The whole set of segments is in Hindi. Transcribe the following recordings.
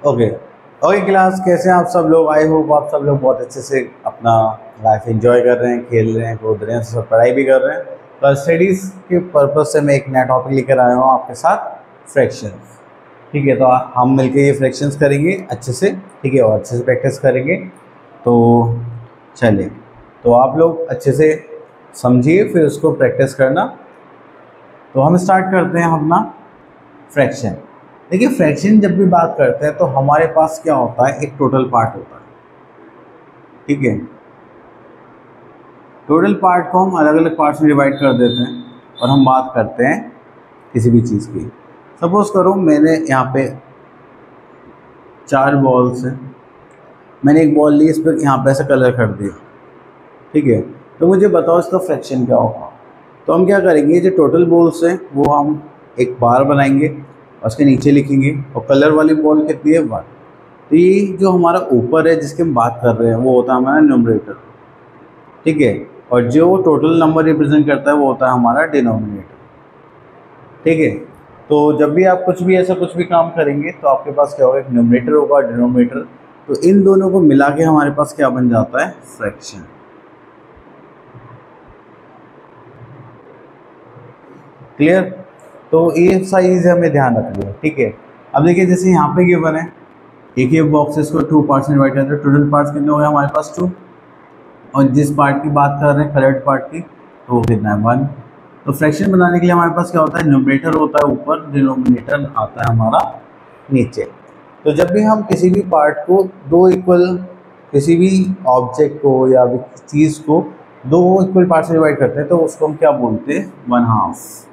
ओके। ओके क्लास, कैसे हैं आप सब लोग? आई होप आप सब लोग बहुत अच्छे से अपना लाइफ एंजॉय कर रहे हैं, खेल रहे हैं, कूद रहे हैं, सब पढ़ाई भी कर रहे हैं। तो स्टडीज़ के पर्पज़ से मैं एक नया टॉपिक लेकर आया हूँ आपके साथ, फ्रैक्शंस। ठीक है, तो हम मिलकर ये फ्रैक्शंस करेंगे अच्छे से, ठीक है, और अच्छे से प्रैक्टिस करेंगे। तो चलिए, तो आप लोग अच्छे से समझिए, फिर उसको प्रैक्टिस करना। तो हम स्टार्ट करते हैं अपना फ्रैक्शन। देखिए, फ्रैक्शन जब भी बात करते हैं तो हमारे पास क्या होता है, एक टोटल पार्ट होता है। ठीक है, टोटल पार्ट को हम अलग अलग पार्ट्स में डिवाइड कर देते हैं और हम बात करते हैं किसी भी चीज़ की। सपोज करो मैंने यहाँ पे 4 बॉल्स हैं, मैंने एक बॉल ली, इस पर यहाँ पे ऐसा कलर कर दिया। ठीक है, तो मुझे बताओ इसका फ्रैक्शन क्या होगा। तो हम क्या करेंगे, जो टोटल बॉल्स हैं वो हम एक बार बनाएंगे और उसके नीचे लिखेंगे, और कलर वाली बॉल कितनी है, 1। तो ये जो हमारा ऊपर है जिसकी हम बात कर रहे हैं वो होता है हमारा न्यूमरेटर। ठीक है, और जो टोटल नंबर रिप्रेजेंट करता है वो होता है हमारा डिनोमिनेटर। ठीक है, तो जब भी आप कुछ भी ऐसा कुछ भी काम करेंगे तो आपके पास क्या होगा, एक न्यूमरेटर होगा और डिनोमिनेटर। तो इन दोनों को मिला के हमारे पास क्या बन जाता है, फ्रैक्शन। क्लियर? तो ये साइज हमें ध्यान रखना है। ठीक है, अब देखिए जैसे यहाँ पे गिवन है, एक ही बॉक्सेस को 2 पार्ट्स में डिवाइड करते हैं, टोटल पार्ट्स कितने हो गए हमारे पास, 2। और जिस पार्ट की बात कर रहे हैं कलर्ड पार्ट की, तो वो कितना है, 1। तो फ्रैक्शन बनाने के लिए हमारे पास क्या होता है, न्यूमरेटर होता है ऊपर, डिनोमिनेटर आता है हमारा नीचे। तो जब भी हम किसी भी पार्ट को दो इक्वल, किसी भी ऑब्जेक्ट को या चीज़ को दो इक्वल पार्ट से डिवाइड करते हैं तो उसको हम क्या बोलते हैं, 1/2।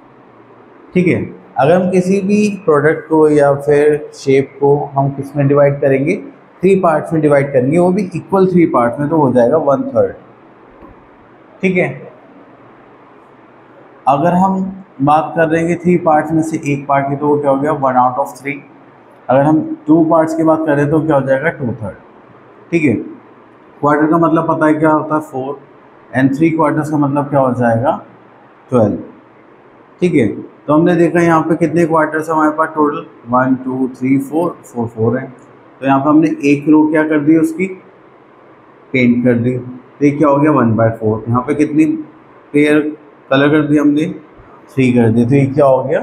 ठीक है, अगर हम किसी भी प्रोडक्ट को या फिर शेप को हम किस में डिवाइड करेंगे, 3 पार्ट्स में डिवाइड करेंगे, वो भी इक्वल 3 पार्ट्स में, तो हो जाएगा 1/3। ठीक है, अगर हम बात कर रहे हैं कि 3 पार्ट्स में से एक पार्ट की, तो वो क्या हो गया, 1/3। अगर हम 2 पार्ट्स की बात करें तो क्या हो जाएगा, 2/3। ठीक है, क्वार्टर का मतलब पता है क्या होता है, 4, एंड 3 क्वार्टर्स का मतलब क्या हो जाएगा, 12। ठीक है, तो हमने देखा यहाँ पे कितने क्वार्टर्स हमारे पास टोटल, 1 2 3 4, 4 हैं। तो यहाँ पे हमने एक रो क्या कर दी, उसकी पेंट कर दी, तो ये क्या हो गया, 1/4। यहाँ पे कितनी पेयर कलर कर दी हमने, 3 कर दी, तो ये क्या हो गया,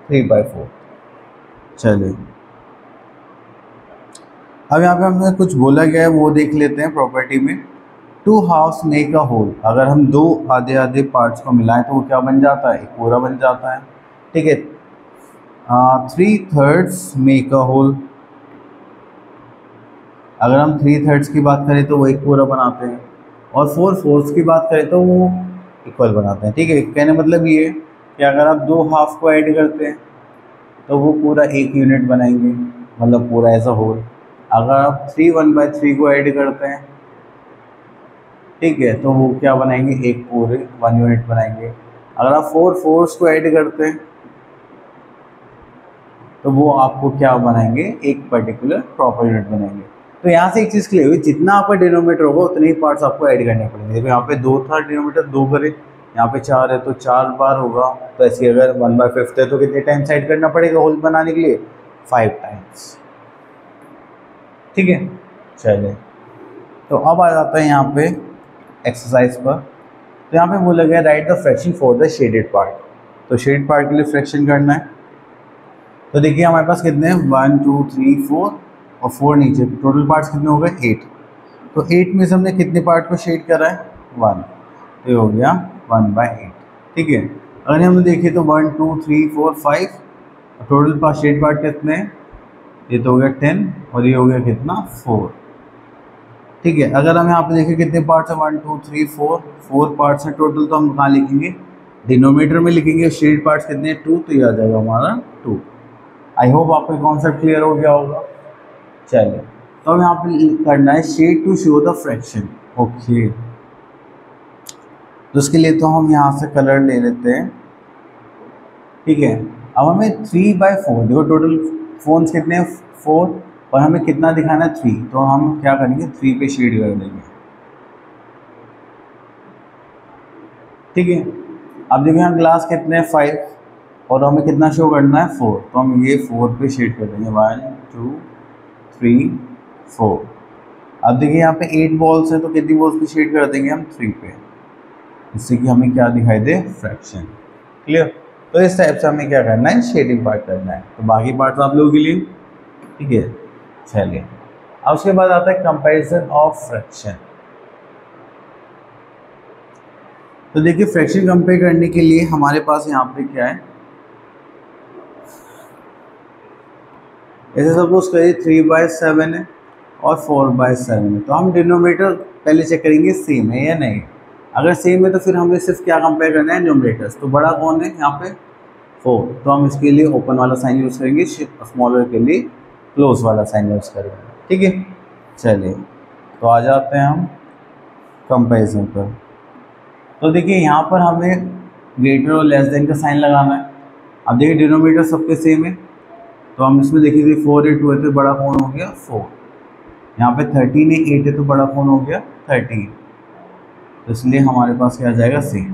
3/4। चलिए, अब यहाँ पे हमने कुछ बोला गया है वो देख लेते हैं प्रॉपर्टी में। 2 हाफ्स मेक अ होल, अगर हम 2 आधे आधे पार्ट्स को मिलाएं तो वो क्या बन जाता है, एक पूरा बन जाता है। ठीक है, 3/3 मेक अ होल, अगर हम 3/3 की बात करें तो वो एक पूरा बनाते हैं, और 4/4 की बात करें तो वो इक्वल बनाते हैं। ठीक है, कहने मतलब ये है कि अगर आप 2 हाफ को ऐड करते हैं तो वो पूरा एक यूनिट बनाएंगे, मतलब पूरा एज अ होल। अगर आप 3 1/3 को ऐड करते हैं, ठीक है, तो वो क्या बनाएंगे, एक पूरे 1 यूनिट बनाएंगे। अगर आप 4/4 को ऐड करते हैं तो वो आपको क्या बनाएंगे, एक पर्टिकुलर प्रॉपर यूनिट बनाएंगे। तो यहाँ से एक चीज़ क्लियर हुई, जितना आपका डिनोमीटर होगा उतने ही पार्ट्स आपको ऐड करने पड़ेंगे। देखो यहाँ पे 2 था डिनोमीटर, 2 करे, यहाँ पे 4 है तो 4 बार होगा। तो ऐसे अगर 1/5 है तो कितने टाइम्स ऐड करना पड़ेगा होल बनाने के लिए, 5 टाइम्स। ठीक है, चलिए, तो अब आ जाता है यहाँ पे एक्सरसाइज पर। तो यहाँ पे बोला गया right the fraction for the shaded part. तो शेडेड पार्ट के लिए फ्रैक्शन करना है। तो देखिए हमारे पास कितने हैं, 1 2 3 4 और 4 नीचे, टोटल पार्ट्स कितने हो गए, 8। तो 8 में से हमने कितने पार्ट को शेड करा है, 1, तो ये हो गया 1/8। ठीक है, अगर हम देखें तो 1 2 3 4 5, टोटल पार्ट शेड पार्ट कितने हैं, ये तो हो गया 10, और ये हो गया कितना, 4। ठीक है, अगर हम यहाँ पे देखें कितने पार्ट्स हैं, 1 2 3 4 पार्ट्स हैं टोटल, तो हम कहाँ लिखेंगे, डिनोमीटर में लिखेंगे। शेड पार्ट्स कितने हैं, 2, तो ये आ जाएगा हमारा 2। आई होप आपको कॉन्सेप्ट क्लियर हो गया होगा। चलिए, तो हम यहाँ पे करना है shade to show the fraction. Okay, तो उसके लिए तो हम यहाँ से कलर ले लेते हैं। ठीक है, अब हमें 3/4, देखो टोटल फोन्स कितने हैं, 4, और हमें कितना दिखाना है, 3, तो हम क्या करेंगे, 3 पे शेड कर देंगे। ठीक है, अब देखिए यहाँ ग्लास कितने हैं, 5, और हमें कितना शो करना है, 4, तो हम ये 4 पे शेड कर देंगे, 1 2 3 4। अब देखिए यहाँ पे 8 बॉल्स हैं तो कितनी बॉल्स पे शेड कर देंगे हम 3 पे, जिससे कि हमें क्या दिखाई दे फ्रैक्शन। क्लियर। तो इस टाइप से हमें क्या करना है, शेडिंग पार्ट करना है। तो बाकी पार्ट आप लोगों के लिए ठीक है। चलिए अब उसके बाद आता है कंपैरिजन ऑफ फ्रैक्शन। तो देखिए फ्रैक्शन कंपेयर करने के लिए हमारे पास यहाँ पे क्या है, ऐसे सपोज करिए 3/7 है और 4/7 है, तो हम डिनोमिनेटर पहले चेक करेंगे सेम है या नहीं। अगर सेम है तो फिर हमें सिर्फ क्या कंपेयर करना है, न्यूमरेटर्स। तो बड़ा कौन है यहाँ पे 4, तो हम इसके लिए ओपन वाला साइन यूज़ करेंगे, स्मॉलर के लिए क्लोज वाला साइन यूज़ करेंगे। ठीक है। चलिए तो आ जाते हैं हम कंपेरिजन पर। तो देखिए यहाँ पर हमें ग्रेटर और लेस देन का साइन लगाना है। अब देखिए डिनोमिनेटर सबके सेम है, तो हम इसमें देखिए 4 है 2 है तो बड़ा कौन हो गया 4। यहाँ पे 13 है 8 है तो बड़ा कौन हो गया 13, तो इसलिए हमारे पास क्या आ जाएगा सेम।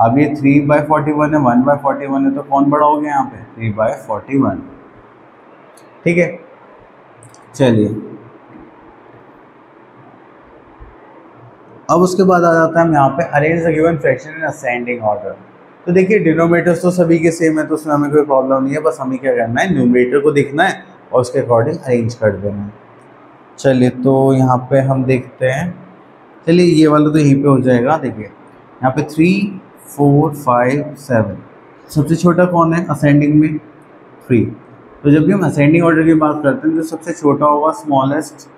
अब ये 3/41 है 1/41 है तो कौन बड़ा हो गया यहाँ पे 3/41। ठीक है। चलिए अब उसके बाद आ जाता है हम यहाँ पे arrange the given fraction in ascending order. तो देखिए डिनोमिनेटर्स तो सभी के सेम है तो उसमें हमें कोई प्रॉब्लम नहीं है, बस हमें क्या करना है न्यूमरेटर को देखना है और उसके अकॉर्डिंग अरेंज कर देना है। चलिए तो यहाँ पे हम देखते हैं, चलिए ये वाला तो यहीं पे हो जाएगा। देखिए यहाँ पे 3 4 5 7, सबसे छोटा कौन है असेंडिंग में 3। तो जब भी हम असेंडिंग ऑर्डर की बात करते हैं तो सबसे छोटा होगा स्मॉलेस्ट,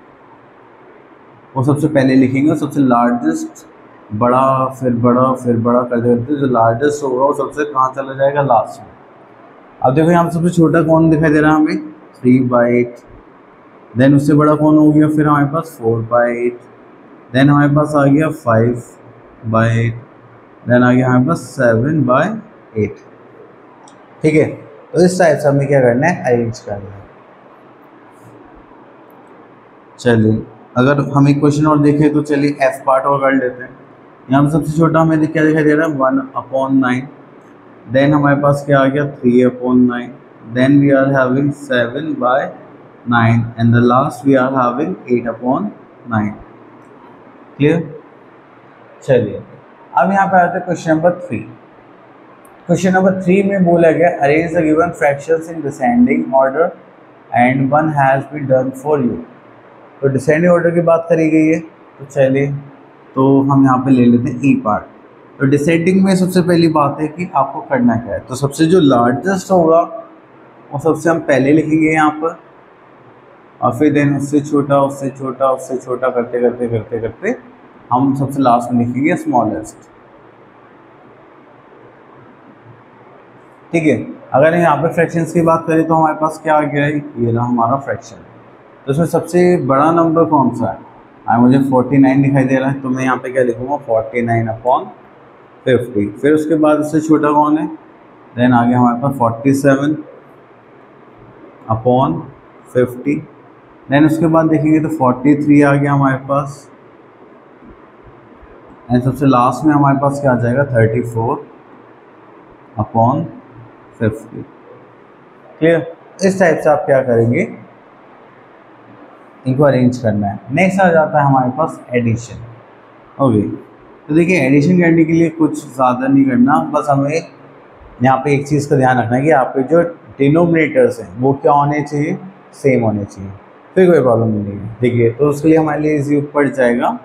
वो सबसे पहले लिखेंगे, और सबसे लार्जेस्ट बड़ा फिर बड़ा फिर बड़ा करते करते जो लार्जेस्ट होगा वो सबसे कहाँ चला जाएगा लास्ट में। अब देखो यहाँ पे सबसे छोटा कौन दिखाई दे रहा है हमें 3/8, देन उससे बड़ा कौन हो गया फिर हमारे पास 4/8, देन हमारे पास आ गया 5/8, देन आ गया हमारे पास 7/8। ठीक है। तो इस टाइप से हमें क्या करना है अरेंज करना है। चलिए अगर हम एक क्वेश्चन और देखें तो चलिए एफ पार्ट और कर लेते हैं। यहाँ पे सबसे छोटा हमें क्या दिखाई दे रहा है 1/9, देन हमारे पास क्या आ गया 3/9, then we are having 7/9 and the last we are having 8/9। Clear. चलिए अब यहाँ पे आते हैं क्वेश्चन नंबर 3। क्वेश्चन नंबर 3 में बोला गया arrange the given fractions in descending order and one has been done for you. तो डिसेंडिंग ऑर्डर की बात करी गई है, तो चलिए तो हम यहाँ पे ले लेते हैं ई पार्ट। तो डिसेंडिंग में सबसे पहली बात है कि आपको करना क्या है, तो सबसे जो लार्जेस्ट होगा वो सबसे हम पहले लिखेंगे यहाँ पर, और फिर देन उससे छोटा उससे छोटा उससे छोटा करते करते करते करते हम सबसे लास्ट में लिखेंगे स्मॉलेस्ट। ठीक है। अगर यहाँ पे फ्रैक्शंस की बात करें तो हमारे पास क्या आ गया है, ये रहा हमारा फ्रैक्शन। तो इसमें सबसे बड़ा नंबर कौन सा है, मुझे 49 दिखाई दे रहा है, तो मैं यहाँ पे क्या लिखूँगा 49/50। फिर उसके बाद उससे छोटा कौन है, देन आ गया हमारे पास 47/50, देन उसके बाद देखेंगे तो 43 आ गया हमारे पास, एंड सबसे लास्ट में हमारे पास क्या आ जाएगा 34/50। क्लियर। इस टाइप से आप क्या करेंगे, इनको अरेंज करना है। नेक्स्ट आ जाता है हमारे पास एडिशन। ओके। तो देखिए एडिशन करने के लिए कुछ ज़्यादा नहीं करना, बस हमें यहाँ पे एक चीज़ का ध्यान रखना है कि आपके जो डिनोमिनेटर्स हैं वो क्या होने चाहिए, सेम होने चाहिए, फिर कोई प्रॉब्लम नहीं है। देखिए तो उसके लिए हमारे लिए इजी पड़ जाएगा।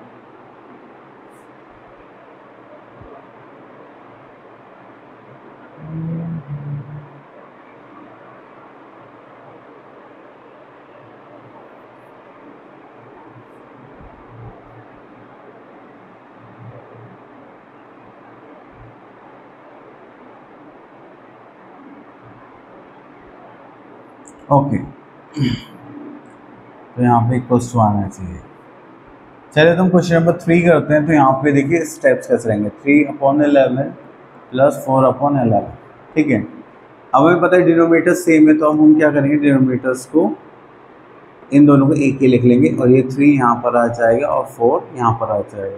ओके। तो यहाँ पे इक्वल्स टू आना चाहिए। चलिए तो हम क्वेश्चन नंबर 3 करते हैं। तो यहाँ पे देखिए स्टेप्स कैसे रहेंगे, 3/11 + 4/11। ठीक है। अब हमें पता है डिनोमिनेटर सेम है, तो अब हम क्या करेंगे, डिनोमिनेटर्स को इन दोनों को एक ही लिख लेंगे, और ये 3 यहाँ पर आ जाएगा और 4 यहाँ पर आ जाएगा।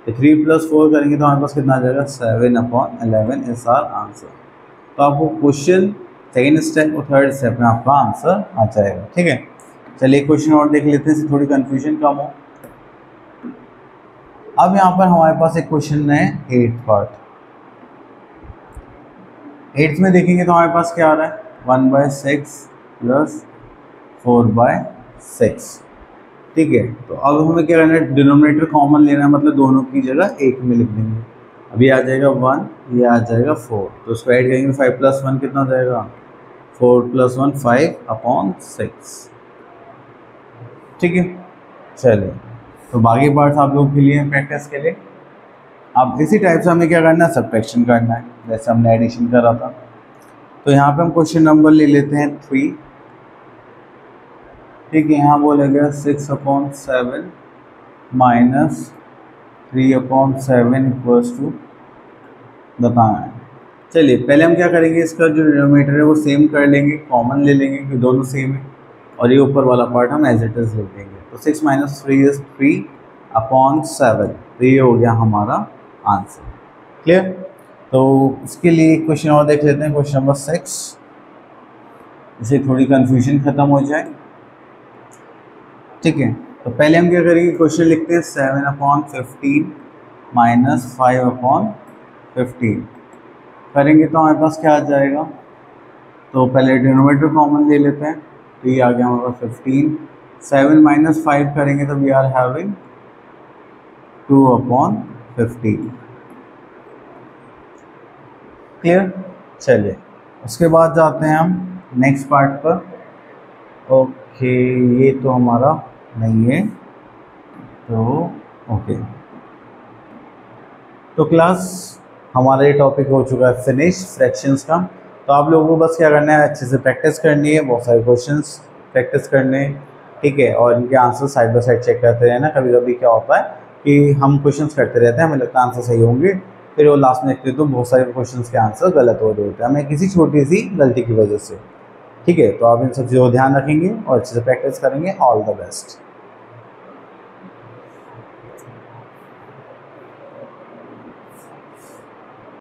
तो 3 + 4 करेंगे तो हमारे पास कितना आ जाएगा 7/11 इज आवर आंसर। तो आपको क्वेश्चन सेकेंड स्टेप और थर्ड स्टेप में आपका आंसर आ जाएगा। ठीक है। चलिए क्वेश्चन और देख लेते हैं, थोड़ी कंफ्यूजन कम हो। अब यहाँ पर हमारे पास एक क्वेश्चन है 8th पार्ट। 8th में देखेंगे तो हमारे पास क्या आ रहा है 1/6 प्लस 4/6। ठीक है, तो अब हमें क्या करना है, डिनोमिनेटर कॉमन लेना है, मतलब दोनों की जगह एक में लिख देंगे। अभी आ जाएगा 1, ये आ जाएगा 4, तो उसको ऐड करेंगे 5 + 1 कितना हो जाएगा 4 + 1 5/6। ठीक है, चलिए तो बाकी पार्ट्स आप लोगों के लिए प्रैक्टिस के लिए। अब इसी टाइप से हमें क्या करना है, सब्ट्रैक्शन करना है, जैसे हमने एडिशन करा था। तो यहाँ पे हम क्वेश्चन नंबर ले लेते हैं 3। ठीक है, यहाँ बोलेगा 6/7 माइनस 3/7 इक्वल्स टू बताना है। चलिए पहले हम क्या करेंगे, इसका जो डिनोमिनेटर है वो सेम कर लेंगे, कॉमन ले लेंगे कि दोनों सेम है, और ये ऊपर वाला पार्ट हम एज इट इज लिख देंगे। तो 6 - 3 इज 3/7, तो ये हो गया हमारा आंसर। क्लियर? तो इसके लिए क्वेश्चन और देख लेते हैं, क्वेश्चन नंबर 6, इससे थोड़ी कंफ्यूजन खत्म हो जाए। ठीक है, तो पहले हम क्या करेंगे, क्वेश्चन लिखते हैं 7/15 माइनस 5/15 करेंगे तो हमारे पास क्या आ जाएगा। तो पहले डिनोमिनेटर कॉमन ले लेते हैं, तो ये आ गया हमारे पास 15। 7 - 5 करेंगे तो वी आर हैविंग 2/15। क्लियर? चलिए उसके बाद जाते हैं हम नेक्स्ट पार्ट पर। ओके, ये तो हमारा नहीं है, तो ओके, तो क्लास हमारा ये टॉपिक हो चुका है फिनिश फ्रैक्शंस का। तो आप लोगों को बस क्या करना है, अच्छे से प्रैक्टिस करनी है, बहुत सारे क्वेश्चंस प्रैक्टिस करने हैं। ठीक है, और इनके answer side by side check करते रहना। कभी कभी क्या होता है कि हम क्वेश्चंस करते रहते हैं, हमें लगता है आंसर सही होंगे, फिर वो लास्ट में देखते तो बहुत सारे क्वेश्चंस के आंसर गलत हो रहे होते हैं, हमें किसी छोटी सी गलती की वजह से। ठीक है, तो आप इन सब चीज़ों को ध्यान रखेंगे और अच्छे से प्रैक्टिस करेंगे। All the best.